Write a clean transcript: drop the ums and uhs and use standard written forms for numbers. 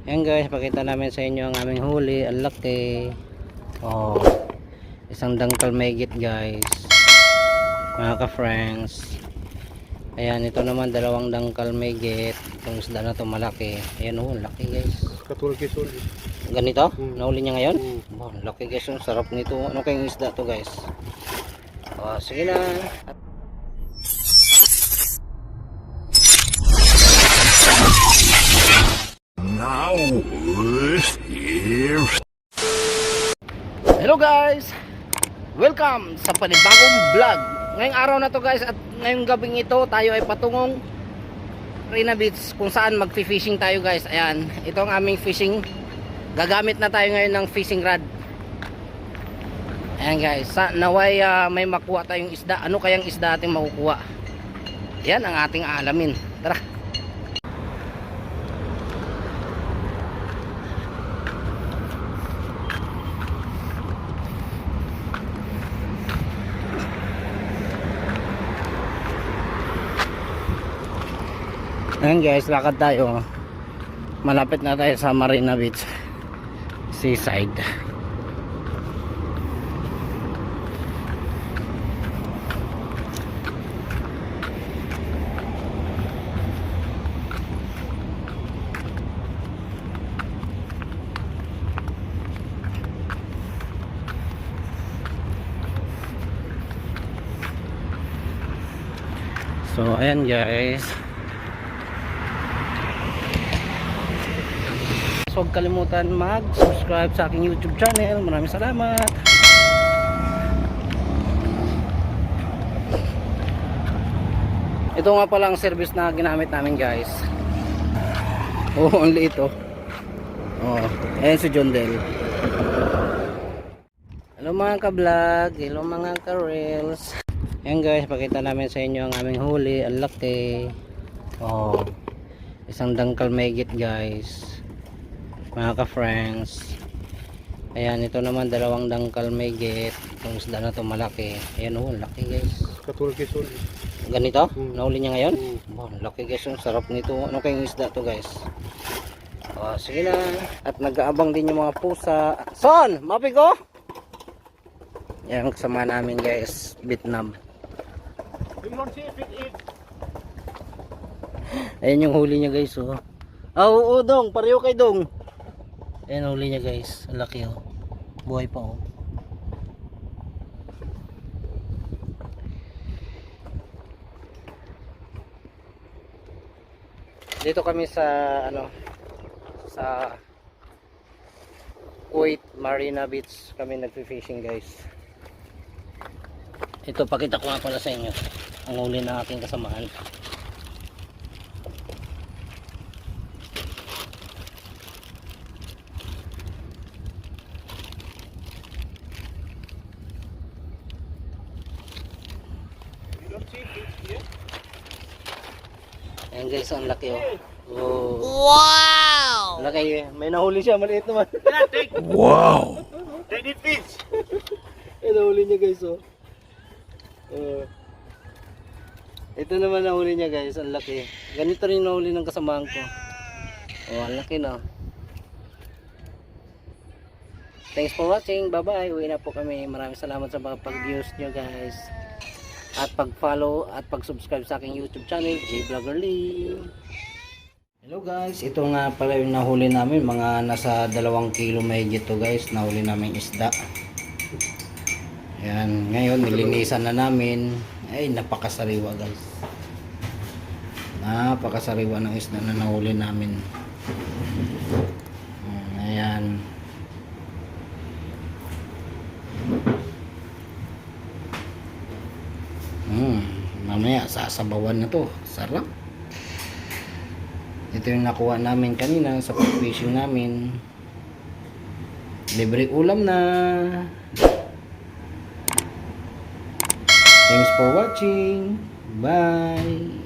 Ayan guys, pakita namin sa inyo ang aming huli. Ang laki. Oh, isang dangkal maigit guys, mga ka-friends. Ayan, ito naman dalawang dangkal maigit. Itong isda na to malaki. Ayan oh, laki guys. Katulkisol. Ganito? Nahuli niya ngayon? Oh, laki guys. Ang sarap nito. Ano kayong isda to guys? Oh, sige na. Now, here's Hello guys! Welcome sa panibagong vlog. Ngayong araw na to guys, at ngayong gabing ito tayo ay patungong Marina Beach kung saan mag-fishing tayo guys. Ayan, ito ang aming fishing. Gagamit na tayo ngayon ng fishing rod. Ayan guys, naway may makuha tayong isda. Ano kayang isda ating makukuha? Yan ang ating aalamin. Tara! Ayan guys, lakad tayo. Malapit na tayo sa Marina Beach seaside. So ayan guys, so huwag kalimutan mag-subscribe sa aking YouTube channel. Maraming salamat. Ito nga pala ang service na ginamit namin guys. Oh, ang liit oh. Oh, ayan si John Del. Hello mga ka-vlog, hello mga ka-reels. Ayan guys, pakita namin sa inyo ang aming huli. Ang laki. Oh, isang dangkal maigit guys, mga ka-friends. Ayan, ito naman dalawang dangkal maigit. Itong isda na to malaki. Ayan oh, laki guys. Katulkisol. Ganito? Nahuli niya ngayon? Oh, laki guys. Ang sarap nito. Ano kayong isda to guys? Oh, sige na. At nag-aabang din yung mga pusa. Son! Mapi ko! Yan ang kasama namin guys, Vietnam. Ayan yung huli niya guys oh. Ah, oo dong, pareho kay dong. Ayan huli niya guys, ang laki oh. Buhay pa oh. Dito kami sa ano, sa Kuwait Marina Beach kami nagfi-fishing guys. Ito, pakita ko nga pala sa inyo ang huli na aking kasamaan. Ayan guys, ang laki oh. Oh. Wow! Laki, may nahuli siya, maliit naman. wow. Take it fish. Ay, nahuli niya guys oh. Ito naman nahuli niya guys, ang laki. Ganito rin nahuli ng kasamahan ko. Oh, ang laki na. Thanks for watching. Bye bye. Uwi na po kami. Maraming salamat sa mga pag-views nyo guys. At pag-follow at pag-subscribe sa aking YouTube channel, J Vlogger Lee. Hello guys, ito nga pala yung nahuli namin. Mga nasa 2 kilo mahigit to guys. Nahuli namin isda. Ayan, ngayon nilinisan na namin. Ay, napakasariwa guys. Napakasariwa ng isda na nahuli namin. Ayan. Mamaya sasabawan na to. Sarap. Ito yung nakuha namin kanina sa fishing namin. Libre ulam na. Thanks for watching. Bye.